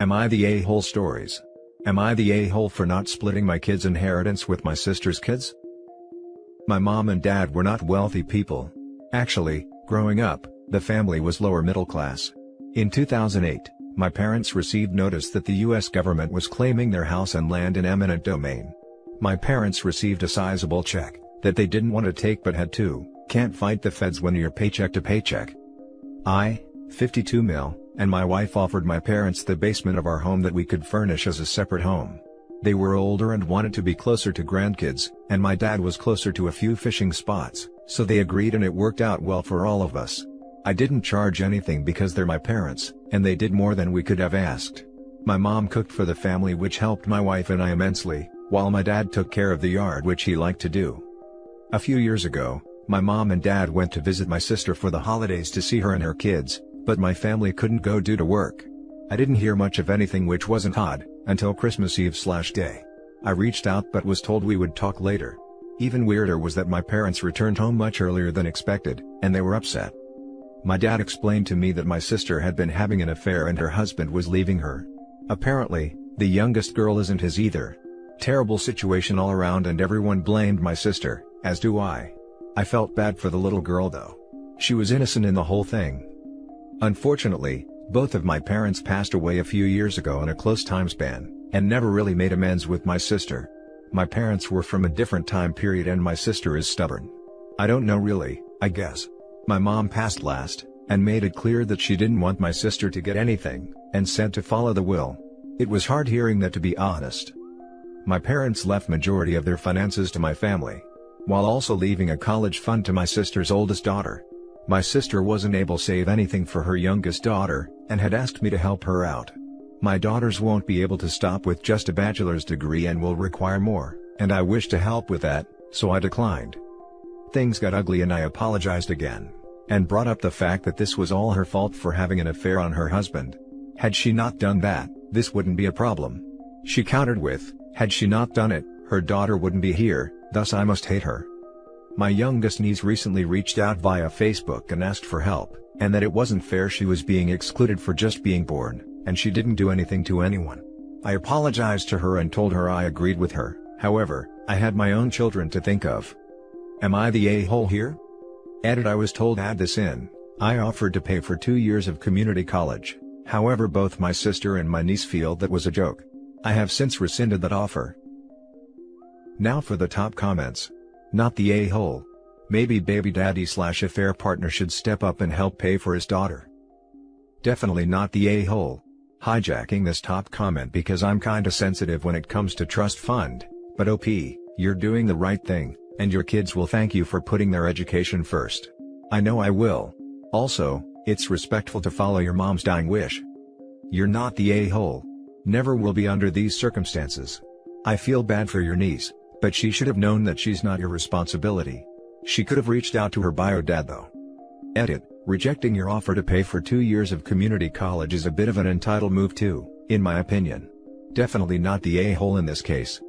Am I the a-hole stories? Am I the a-hole for not splitting my kids' inheritance with my sister's kids? My mom and dad were not wealthy people. Actually, growing up, the family was lower middle class. In 2008, my parents received notice that the US government was claiming their house and land in eminent domain. My parents received a sizable check that they didn't want to take but had to. Can't fight the feds when you're paycheck to paycheck. 52 mil, and my wife offered my parents the basement of our home that we could furnish as a separate home. They were older and wanted to be closer to grandkids, and my dad was closer to a few fishing spots, so they agreed and it worked out well for all of us. I didn't charge anything because they're my parents, and they did more than we could have asked. My mom cooked for the family, which helped my wife and I immensely, while my dad took care of the yard, which he liked to do. A few years ago, my mom and dad went to visit my sister for the holidays to see her and her kids, but my family couldn't go due to work. I didn't hear much of anything, which wasn't odd, until Christmas Eve/day. I reached out but was told we would talk later. Even weirder was that my parents returned home much earlier than expected, and they were upset. My dad explained to me that my sister had been having an affair and her husband was leaving her. Apparently, the youngest girl isn't his either. Terrible situation all around, and everyone blamed my sister, as do I. I felt bad for the little girl though. She was innocent in the whole thing. Unfortunately, both of my parents passed away a few years ago in a close time span, and never really made amends with my sister. My parents were from a different time period and my sister is stubborn. I don't know really, I guess. My mom passed last, and made it clear that she didn't want my sister to get anything, and said to follow the will. It was hard hearing that, to be honest. My parents left majority of their finances to my family, while also leaving a college fund to my sister's oldest daughter. My sister wasn't able to save anything for her youngest daughter, and had asked me to help her out. My daughters won't be able to stop with just a bachelor's degree and will require more, and I wish to help with that, so I declined. Things got ugly and I apologized again, and brought up the fact that this was all her fault for having an affair on her husband. Had she not done that, this wouldn't be a problem. She countered with, had she not done it, her daughter wouldn't be here, thus I must hate her. My youngest niece recently reached out via Facebook and asked for help, and that it wasn't fair she was being excluded for just being born, and she didn't do anything to anyone. I apologized to her and told her I agreed with her. However, I had my own children to think of. Am I the a-hole here? Edit: I was told add this in. I offered to pay for 2 years of community college, however both my sister and my niece feel that was a joke. I have since rescinded that offer. Now for the top comments. Not the a-hole. Maybe baby daddy/affair partner should step up and help pay for his daughter. Definitely not the a-hole. Hijacking this top comment because I'm kinda sensitive when it comes to trust fund, but OP, you're doing the right thing, and your kids will thank you for putting their education first. I know I will. Also, it's respectful to follow your mom's dying wish. You're not the a-hole. Never will be under these circumstances. I feel bad for your niece, but she should have known that she's not your responsibility. She could have reached out to her bio dad though. Edit: rejecting your offer to pay for 2 years of community college is a bit of an entitled move too, in my opinion. Definitely not the a-hole in this case.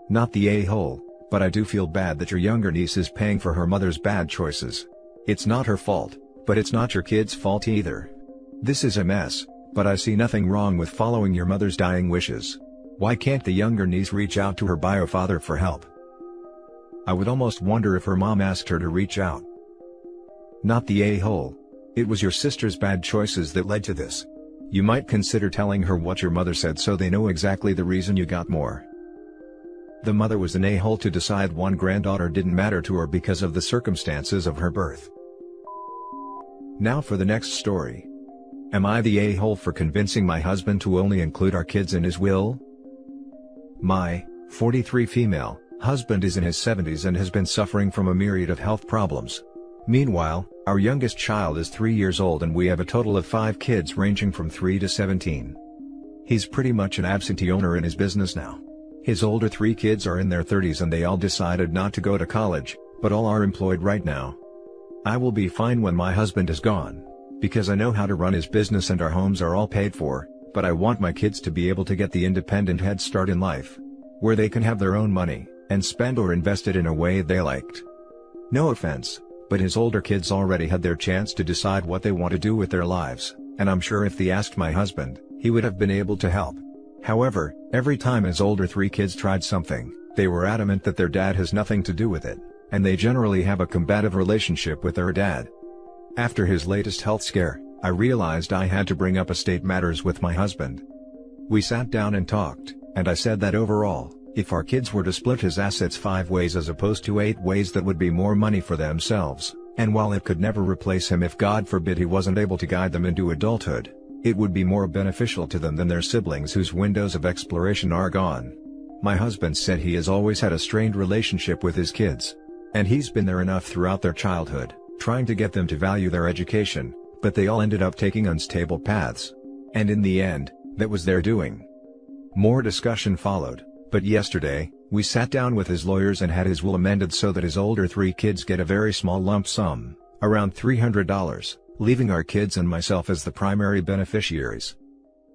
Not the a-hole, but I do feel bad that your younger niece is paying for her mother's bad choices. It's not her fault, but it's not your kid's fault either. This is a mess, but I see nothing wrong with following your mother's dying wishes. Why can't the younger niece reach out to her bio father for help? I would almost wonder if her mom asked her to reach out. Not the a-hole. It was your sister's bad choices that led to this. You might consider telling her what your mother said so they know exactly the reason you got more. The mother was an a-hole to decide one granddaughter didn't matter to her because of the circumstances of her birth. Now for the next story. Am I the a-hole for convincing my husband to only include our kids in his will? My 43 female husband is in his 70s and has been suffering from a myriad of health problems. Meanwhile, our youngest child is 3 years old and we have a total of 5 kids ranging from 3 to 17. He's pretty much an absentee owner in his business now. His older 3 kids are in their 30s and they all decided not to go to college, but all are employed right now. I will be fine when my husband is gone, because I know how to run his business and our homes are all paid for, but I want my kids to be able to get the independent head start in life, where they can have their own money, and spend or invest it in a way they liked. No offense, but his older kids already had their chance to decide what they want to do with their lives, and I'm sure if they asked my husband, he would have been able to help. However, every time his older 3 kids tried something, they were adamant that their dad has nothing to do with it, and they generally have a combative relationship with their dad. After his latest health scare, I realized I had to bring up estate matters with my husband. We sat down and talked, and I said that overall, if our kids were to split his assets 5 ways as opposed to 8 ways, that would be more money for themselves, and while it could never replace him if God forbid he wasn't able to guide them into adulthood, it would be more beneficial to them than their siblings whose windows of exploration are gone. My husband said he has always had a strained relationship with his kids. And he's been there enough throughout their childhood, trying to get them to value their education, but they all ended up taking unstable paths. And in the end, that was their doing. More discussion followed, but yesterday, we sat down with his lawyers and had his will amended so that his older 3 kids get a very small lump sum, around $300, leaving our kids and myself as the primary beneficiaries.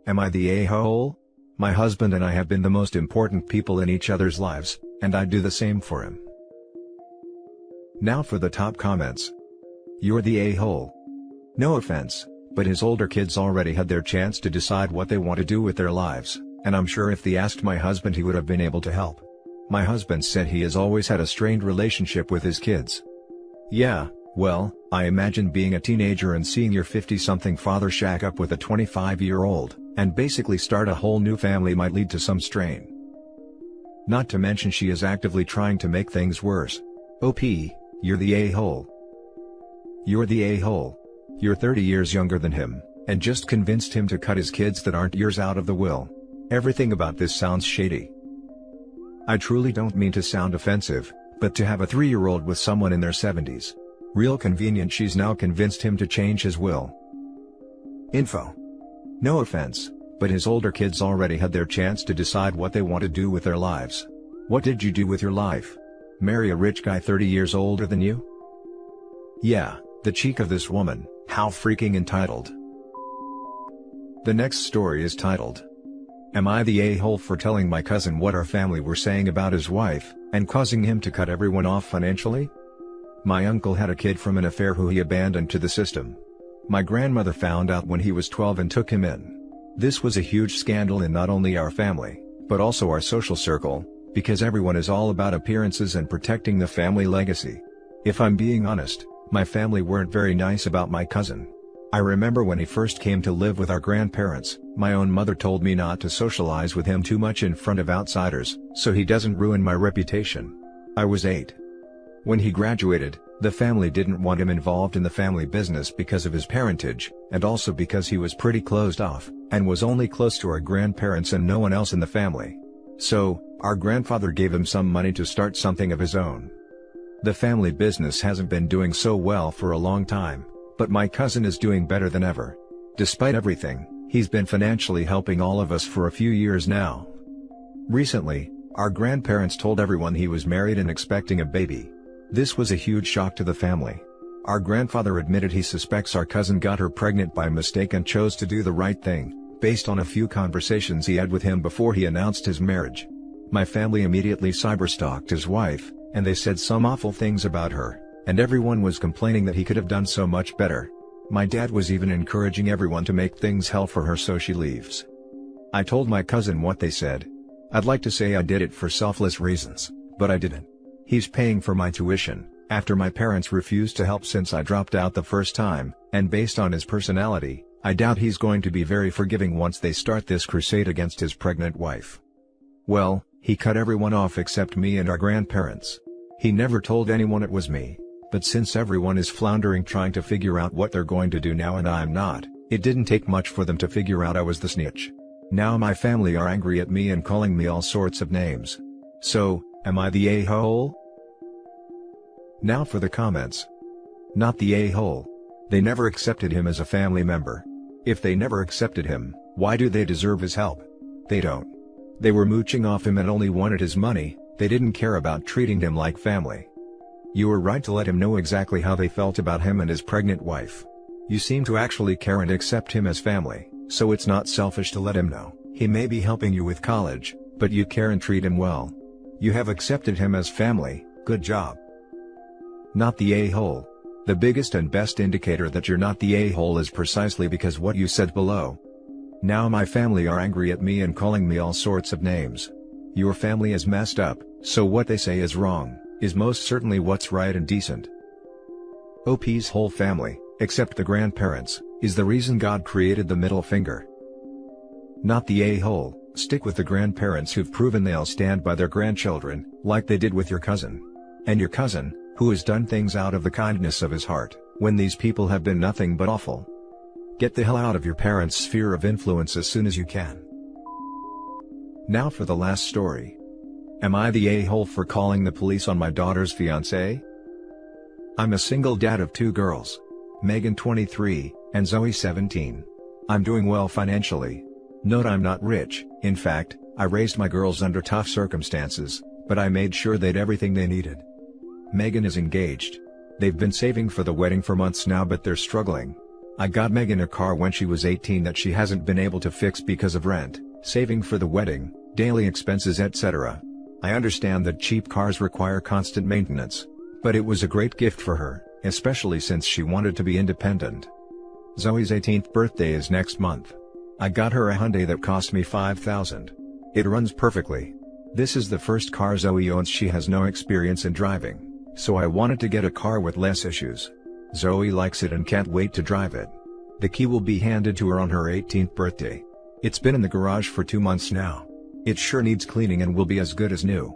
Am I the a-hole? My husband and I have been the most important people in each other's lives, and I'd do the same for him. Now for the top comments. You're the a-hole. No offense, but his older kids already had their chance to decide what they want to do with their lives, and I'm sure if they asked my husband he would have been able to help. My husband said he has always had a strained relationship with his kids. Yeah, well, I imagine being a teenager and seeing your 50-something father shack up with a 25-year-old, and basically start a whole new family might lead to some strain. Not to mention she is actively trying to make things worse. OP, you're the a-hole. You're the a-hole. You're 30 years younger than him, and just convinced him to cut his kids that aren't yours out of the will. Everything about this sounds shady. I truly don't mean to sound offensive, but to have a 3-year-old with someone in their 70s. Real convenient she's now convinced him to change his will. Info. No offense, but his older kids already had their chance to decide what they want to do with their lives. What did you do with your life? Marry a rich guy 30 years older than you? Yeah, the cheek of this woman, how freaking entitled. The next story is titled, Am I the a-hole for telling my cousin what our family were saying about his wife, and causing him to cut everyone off financially? My uncle had a kid from an affair who he abandoned to the system. My grandmother found out when he was 12 and took him in. This was a huge scandal in not only our family, but also our social circle, because everyone is all about appearances and protecting the family legacy. If I'm being honest, my family weren't very nice about my cousin. I remember when he first came to live with our grandparents, my own mother told me not to socialize with him too much in front of outsiders, so he doesn't ruin my reputation. I was 8. When he graduated, the family didn't want him involved in the family business because of his parentage, and also because he was pretty closed off, and was only close to our grandparents and no one else in the family. So, our grandfather gave him some money to start something of his own. The family business hasn't been doing so well for a long time, but my cousin is doing better than ever. Despite everything, he's been financially helping all of us for a few years now. Recently, our grandparents told everyone he was married and expecting a baby. This was a huge shock to the family. Our grandfather admitted he suspects our cousin got her pregnant by mistake and chose to do the right thing, based on a few conversations he had with him before he announced his marriage. My family immediately cyberstalked his wife, and they said some awful things about her, and everyone was complaining that he could have done so much better. My dad was even encouraging everyone to make things hell for her so she leaves. I told my cousin what they said. I'd like to say I did it for selfless reasons, but I didn't. He's paying for my tuition, after my parents refused to help since I dropped out the first time, and based on his personality, I doubt he's going to be very forgiving once they start this crusade against his pregnant wife. Well, he cut everyone off except me and our grandparents. He never told anyone it was me, but since everyone is floundering trying to figure out what they're going to do now and I'm not, it didn't take much for them to figure out I was the snitch. Now my family are angry at me and calling me all sorts of names. So, am I the a-hole? Now for the comments. Not the a-hole. They never accepted him as a family member. If they never accepted him, why do they deserve his help? They don't. They were mooching off him and only wanted his money, they didn't care about treating him like family. You were right to let him know exactly how they felt about him and his pregnant wife. You seem to actually care and accept him as family, so it's not selfish to let him know. He may be helping you with college, but you care and treat him well. You have accepted him as family, good job. Not the a-hole. The biggest and best indicator that you're not the a-hole is precisely because what you said below. Now my family are angry at me and calling me all sorts of names. Your family is messed up, so what they say is wrong, is most certainly what's right and decent. OP's whole family, except the grandparents, is the reason God created the middle finger. Not the a-hole. Stick with the grandparents who've proven they'll stand by their grandchildren, like they did with your cousin. And your cousin, who has done things out of the kindness of his heart, when these people have been nothing but awful. Get the hell out of your parents' sphere of influence as soon as you can. Now for the last story. Am I the a-hole for calling the police on my daughter's fiancé? I'm a single dad of 2 girls. Megan 23, and Zoe 17. I'm doing well financially. Note I'm not rich. In fact, I raised my girls under tough circumstances, but I made sure they'd everything they needed. Megan is engaged. They've been saving for the wedding for months now, but they're struggling. I got Megan a car when she was 18 that she hasn't been able to fix because of rent, saving for the wedding, daily expenses, etc. I understand that cheap cars require constant maintenance, but it was a great gift for her, especially since she wanted to be independent. Zoe's 18th birthday is next month. I got her a Hyundai that cost me $5,000. It runs perfectly. This is the first car Zoe owns. She has no experience in driving, so I wanted to get a car with less issues. Zoe likes it and can't wait to drive it. The key will be handed to her on her 18th birthday. It's been in the garage for 2 months now. It sure needs cleaning and will be as good as new.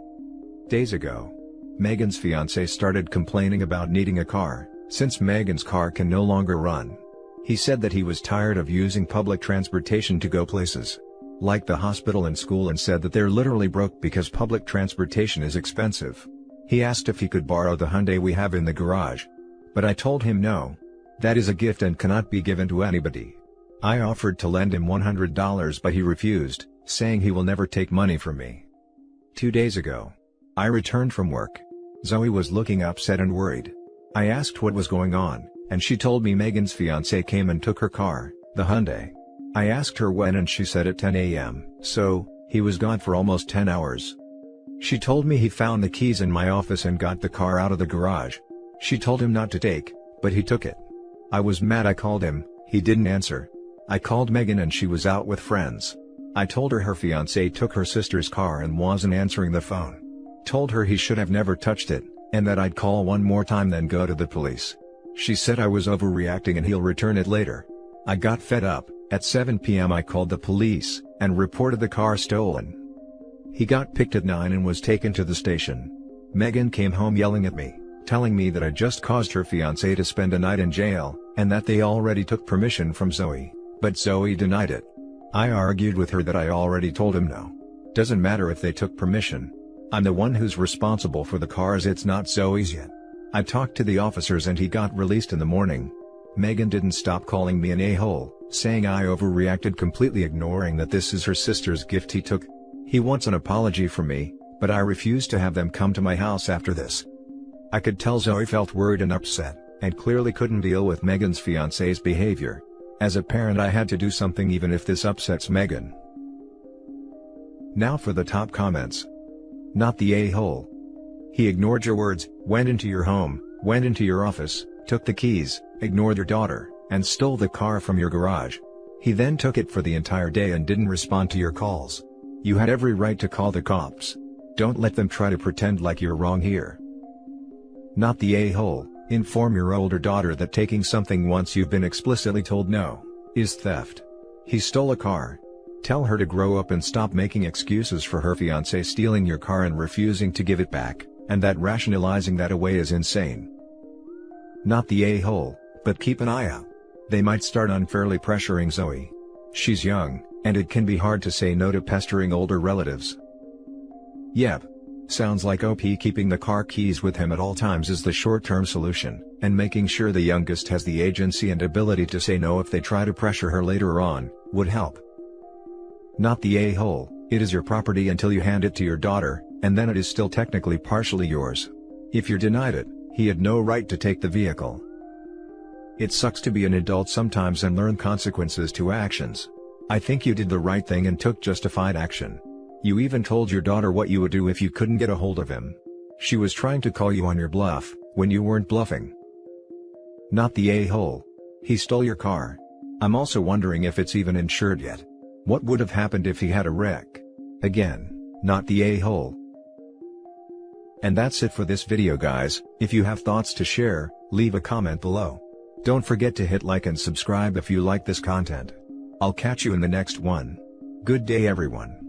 Days ago, Megan's fiancé started complaining about needing a car, since Megan's car can no longer run. He said that he was tired of using public transportation to go places, like the hospital and school, and said that they're literally broke because public transportation is expensive. He asked if he could borrow the Hyundai we have in the garage. But I told him no. That is a gift and cannot be given to anybody. I offered to lend him $100 but he refused, saying he will never take money from me. 2 days ago, I returned from work. Zoe was looking upset and worried. I asked what was going on, and she told me Megan's fiancé came and took her car, the Hyundai. I asked her when and she said at 10 a.m., so, he was gone for almost 10 hours. She told me he found the keys in my office and got the car out of the garage. She told him not to take, but he took it. I was mad. I called him, he didn't answer. I called Megan and she was out with friends. I told her fiancé took her sister's car and wasn't answering the phone. Told her he should have never touched it, and that I'd call one more time then go to the police. She said I was overreacting and he'll return it later. I got fed up. At 7 p.m. I called the police, and reported the car stolen. He got picked at 9 and was taken to the station. Megan came home yelling at me, telling me that I just caused her fiancé to spend a night in jail, and that they already took permission from Zoe, but Zoe denied it. I argued with her that I already told him no. Doesn't matter if they took permission. I'm the one who's responsible for the cars, it's not Zoe's yet. I talked to the officers and he got released in the morning. Megan didn't stop calling me an a-hole, saying I overreacted, completely ignoring that this is her sister's gift he took. He wants an apology from me, but I refused to have them come to my house after this. I could tell Zoe felt worried and upset, and clearly couldn't deal with Megan's fiancé's behavior. As a parent I had to do something even if this upsets Megan. Now for the top comments. Not the a-hole. He ignored your words, went into your home, went into your office, took the keys, ignored your daughter, and stole the car from your garage. He then took it for the entire day and didn't respond to your calls. You had every right to call the cops. Don't let them try to pretend like you're wrong here. Not the a-hole. Inform your older daughter that taking something once you've been explicitly told no, is theft. He stole a car. Tell her to grow up and stop making excuses for her fiancé stealing your car and refusing to give it back, and that rationalizing that away is insane. Not the a-hole, but keep an eye out. They might start unfairly pressuring Zoe. She's young, and it can be hard to say no to pestering older relatives. Yep. Sounds like OP keeping the car keys with him at all times is the short-term solution, and making sure the youngest has the agency and ability to say no if they try to pressure her later on, would help. Not the a-hole. It is your property until you hand it to your daughter, and then it is still technically partially yours. If you're denied it, he had no right to take the vehicle. It sucks to be an adult sometimes and learn consequences to actions. I think you did the right thing and took justified action. You even told your daughter what you would do if you couldn't get a hold of him. She was trying to call you on your bluff, when you weren't bluffing. Not the a-hole. He stole your car. I'm also wondering if it's even insured yet. What would have happened if he had a wreck? Again, not the a-hole. And that's it for this video guys. If you have thoughts to share, leave a comment below. Don't forget to hit like and subscribe if you like this content. I'll catch you in the next one. Good day everyone.